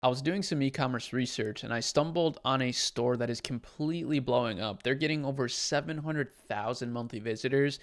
I was doing some e-commerce research and I stumbled on a store that is completely blowing up. They're getting over 700,000 monthly visitors,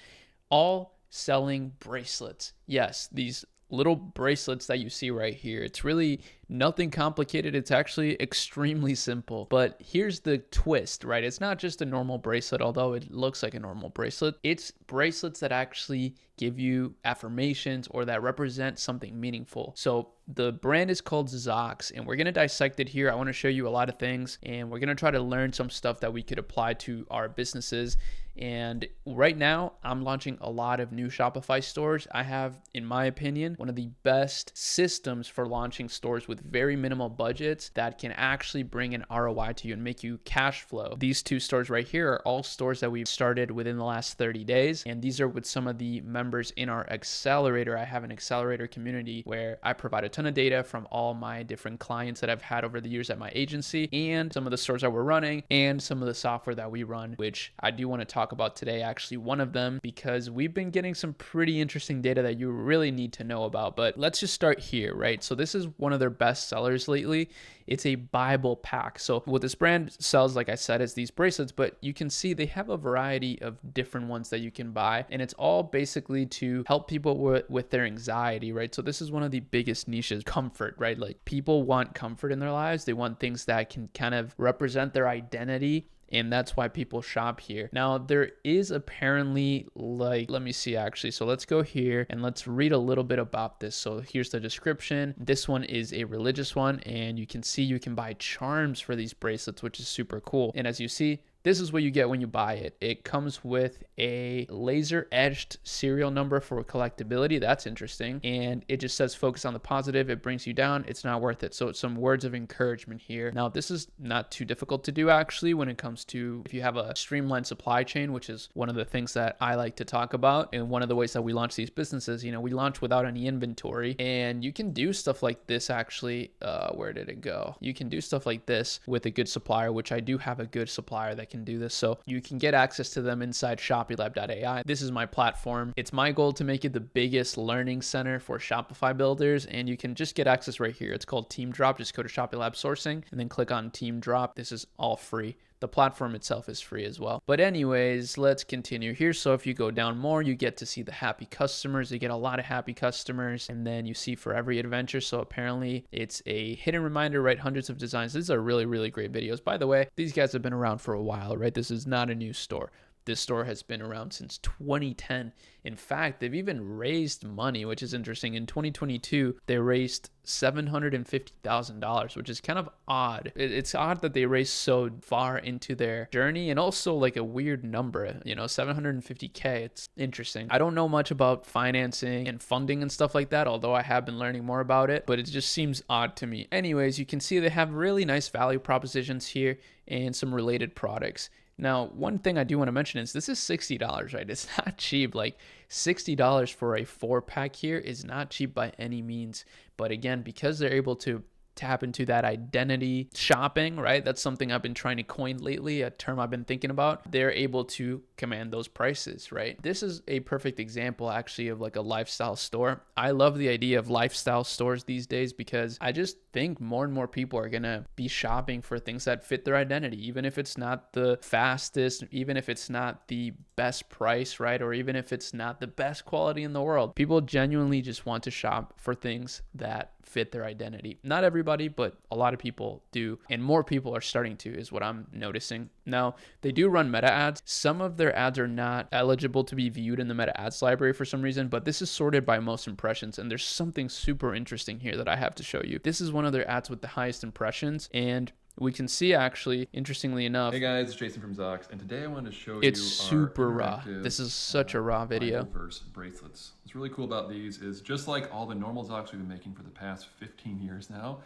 all selling bracelets. Yes, these little bracelets that you see right here. It's really nothing complicated. It's actually extremely simple. But here's the twist, right? It's not just a normal bracelet, although it looks like a normal bracelet. It's bracelets that actually give you affirmations or that represent something meaningful. So the brand is called Zox, and we're going to dissect it here. I want to show you a lot of things, and we're going to try to learn some stuff that we could apply to our businesses. And right now, I'm launching a lot of new Shopify stores. I have, in my opinion, one of the best systems for launching stores with very minimal budgets that can actually bring an ROI to you and make you cash flow. These two stores right here are all stores that we've started within the last 30 days. And these are with some of the members in our accelerator. I have an accelerator community where I provide a ton of data from all my different clients that I've had over the years at my agency and some of the stores that we're running and some of the software that we run, which I do want to talk about today, actually one of them, because we've been getting some pretty interesting data that you really need to know about. But let's just start here, right? So this is one of their best sellers lately. It's a Bible pack. So what this brand sells, like I said, is these bracelets, but you can see they have a variety of different ones that you can buy, and it's all basically to help people with their anxiety, right? So this is one of the biggest niches, comfort, right? Like people want comfort in their lives. They want things that can kind of represent their identity, and that's why people shop here. Now, there is apparently let me see actually. So let's go here and let's read a little bit about this. So here's the description. This one is a religious one, and you can see you can buy charms for these bracelets, which is super cool. And as you see, this is what you get when you buy it. It comes with a laser etched serial number for collectability. That's interesting. And it just says focus on the positive. It brings you down. It's not worth it. So it's some words of encouragement here. Now, this is not too difficult to do actually when it comes to if you have a streamlined supply chain, which is one of the things that I like to talk about. And one of the ways that we launch these businesses, we launch without any inventory, and you can do stuff like this actually. Where did it go? You can do stuff like this with a good supplier, which I do have a good supplier that can do this. So you can get access to them inside shopilab.ai. This is my platform. It's my goal to make it the biggest learning center for Shopify builders, and you can just get access right here. It's called Team Drop. Just go to Shopilab sourcing and then click on Team Drop. This is all free. The platform itself is free as well. But anyways, let's continue here. So if you go down more, you get to see the happy customers. You get a lot of happy customers. And then you see for every adventure. So apparently it's a hidden reminder, right? Hundreds of designs. These are really, really great videos. By the way, these guys have been around for a while, right? This is not a new store. This store has been around since 2010. In fact, they've even raised money, which is interesting. In 2022, they raised $750,000, which is kind of odd. It's odd that they raised so far into their journey, and also like a weird number, 750K. It's interesting. I don't know much about financing and funding and stuff like that, although I have been learning more about it, but it just seems odd to me. Anyways, you can see they have really nice value propositions here and some related products. Now, one thing I do want to mention is this is $60, right? It's not cheap. Like $60 for a 4-pack here is not cheap by any means. But again, because they're able to tap into that identity shopping, right? That's something I've been trying to coin lately, a term I've been thinking about. They're able to command those prices, right? This is a perfect example actually of like a lifestyle store. I love the idea of lifestyle stores these days because I just think more and more people are gonna be shopping for things that fit their identity, even if it's not the fastest, even if it's not the best price, right? Or even if it's not the best quality in the world. People genuinely just want to shop for things that fit their identity. Not everybody, but a lot of people do, and more people are starting to, is what I'm noticing. Now, they do run meta ads. Some of their ads are not eligible to be viewed in the meta ads library for some reason, but this is sorted by most impressions, and there's something super interesting here that I have to show you. This is one of their ads with the highest impressions, and we can see actually, interestingly enough. Hey guys, it's Jason from Zox, and today I wanted to show it's you super raw. This is such a raw video. Bible-verse bracelets. What's really cool about these is just like all the normal Zox we've been making for the past 15 years now,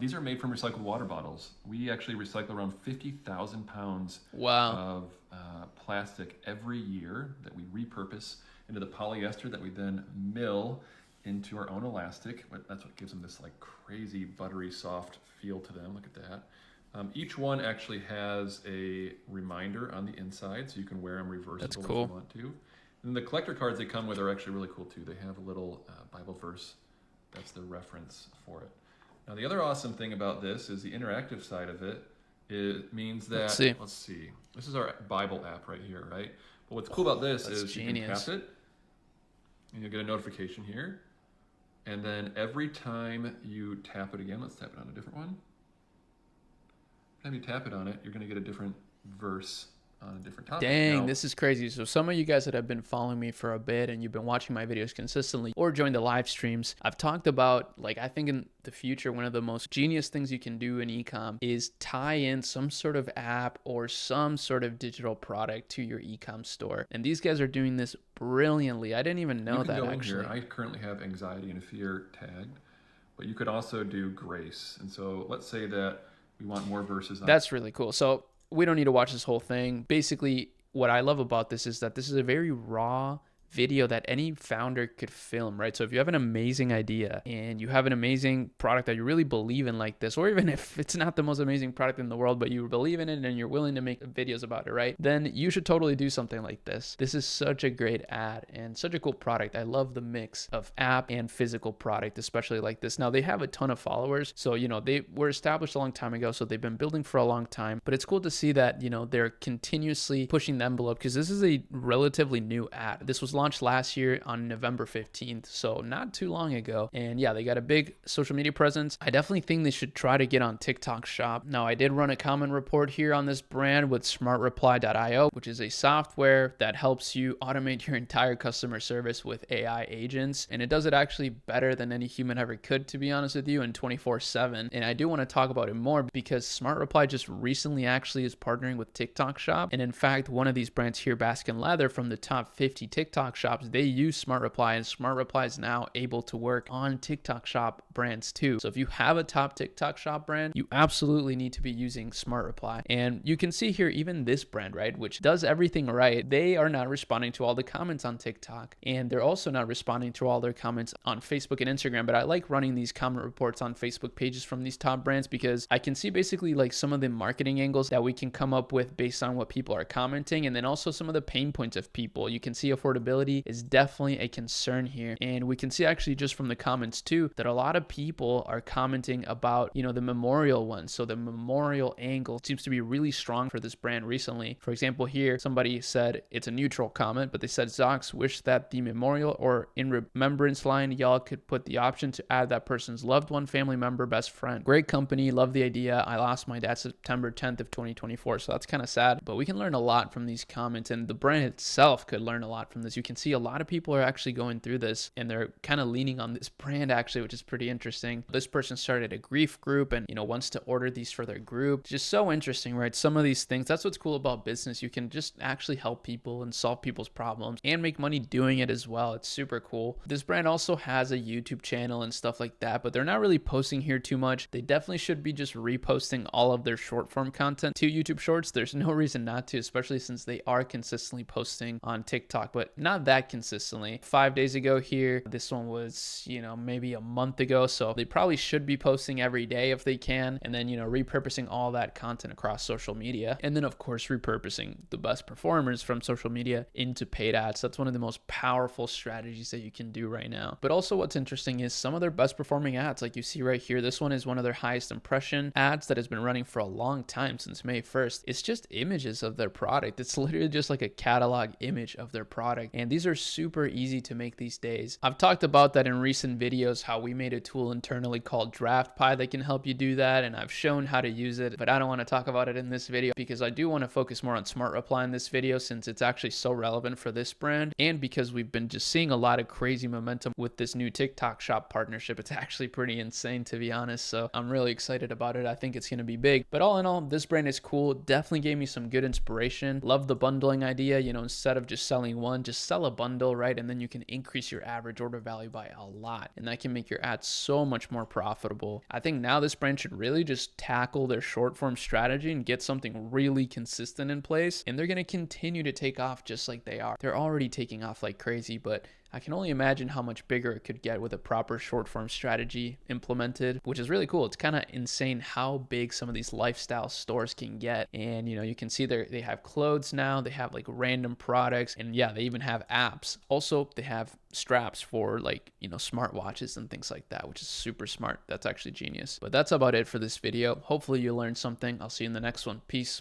these are made from recycled water bottles. We actually recycle around 50,000 pounds of plastic every year that we repurpose into the polyester that we then mill into our own elastic. That's what gives them this like crazy buttery soft feel to them. Look at that. Each one actually has a reminder on the inside, so you can wear them reversible. That's cool. If you want to. And the collector cards they come with are actually really cool too. They have a little Bible verse. That's the reference for it. Now, the other awesome thing about this is the interactive side of it. It means Let's that, see. let's see, this is our Bible app right here, right? But what's cool about this That's is you can genius. tap it, and you'll get a notification here. And then every time you tap it again, let's tap it on a different one. Every time you tap it on it, you're going to get a different verse on a different topic. Dang, Now, this is crazy. So some of you guys that have been following me for a bit and you've been watching my videos consistently or joined the live streams, I've talked about, like, I think in the future, one of the most genius things you can do in ecom is tie in some sort of app or some sort of digital product to your ecom store. And these guys are doing this brilliantly. I didn't even know you can that go in actually. here. I currently have anxiety and fear tagged, but you could also do grace. And so let's say that we want more verses on. That's really cool. So we don't need to watch this whole thing. Basically, what I love about this is that this is a very raw video that any founder could film, right? So if you have an amazing idea and you have an amazing product that you really believe in like this, or even if it's not the most amazing product in the world, but you believe in it and you're willing to make videos about it, right? Then you should totally do something like this. This is such a great ad and such a cool product. I love the mix of app and physical product, especially like this. Now they have a ton of followers. So, you know, they were established a long time ago. So they've been building for a long time, but it's cool to see that, you know, they're continuously pushing the envelope because this is a relatively new ad. This was launched last year on November 15th, so not too long ago. And yeah, they got a big social media presence. I definitely think they should try to get on TikTok Shop. Now, I did run a comment report here on this brand with smartreply.io, which is a software that helps you automate your entire customer service with AI agents. And it does it actually better than any human ever could, to be honest with you, and 24/7. And I do want to talk about it more because Smart Reply just recently actually is partnering with TikTok Shop. And in fact, one of these brands here, Baskin Leather, from the top 50 TikTok shops, they use Smart Reply, and Smart Reply is now able to work on TikTok Shop brands too. So if you have a top TikTok Shop brand, you absolutely need to be using Smart Reply. And you can see here, even this brand, right, which does everything right, they are not responding to all the comments on TikTok, and they're also not responding to all their comments on Facebook and Instagram. But I like running these comment reports on Facebook pages from these top brands because I can see basically like some of the marketing angles that we can come up with based on what people are commenting, and then also some of the pain points of people. You can see affordability is definitely a concern here, and we can see actually just from the comments too that a lot of people are commenting about, you know, the memorial one. So the memorial angle seems to be really strong for this brand recently. For example, here somebody said, it's a neutral comment, but they said, Zox wish that the memorial or in remembrance line y'all could put the option to add that person's loved one, family member, best friend. Great company, love the idea. I lost my dad September 10th of 2024, so that's kind of sad, but we can learn a lot from these comments, and the brand itself could learn a lot from this. You can see a lot of people are actually going through this, and they're kind of leaning on this brand actually, which is pretty interesting. This person started a grief group and, you know, wants to order these for their group. Just so interesting, right? Some of these things, that's what's cool about business. You can just actually help people and solve people's problems and make money doing it as well. It's super cool. This brand also has a YouTube channel and stuff like that, but they're not really posting here too much. They definitely should be just reposting all of their short form content to YouTube Shorts. There's no reason not to, especially since they are consistently posting on TikTok, but not that consistently. 5 days ago here, this one was, you know, maybe a month ago. So they probably should be posting every day if they can, and then, you know, repurposing all that content across social media. And then of course, repurposing the best performers from social media into paid ads. That's one of the most powerful strategies that you can do right now. But also what's interesting is some of their best performing ads, like you see right here, this one is one of their highest impression ads that has been running for a long time, since May 1st. It's just images of their product. It's literally just like a catalog image of their product. And these are super easy to make these days. I've talked about that in recent videos, how we made a tool internally called DraftPie that can help you do that. And I've shown how to use it, but I don't want to talk about it in this video because I do want to focus more on Smart Reply in this video, since it's actually so relevant for this brand. And because we've been just seeing a lot of crazy momentum with this new TikTok Shop partnership. It's actually pretty insane, to be honest. So I'm really excited about it. I think it's going to be big. But all in all, this brand is cool. Definitely gave me some good inspiration. Love the bundling idea. You know, instead of just selling one, just sell a bundle, right? And then you can increase your average order value by a lot. And that can make your ads so much more profitable. I think now this brand should really just tackle their short form strategy and get something really consistent in place. And they're going to continue to take off just like they are. They're already taking off like crazy, but I can only imagine how much bigger it could get with a proper short form strategy implemented, which is really cool. It's kind of insane how big some of these lifestyle stores can get. And you can see they have clothes now, they have like random products, and yeah, they even have apps. Also, they have straps for like, smartwatches and things like that, which is super smart. That's actually genius. But that's about it for this video. Hopefully you learned something. I'll see you in the next one. Peace.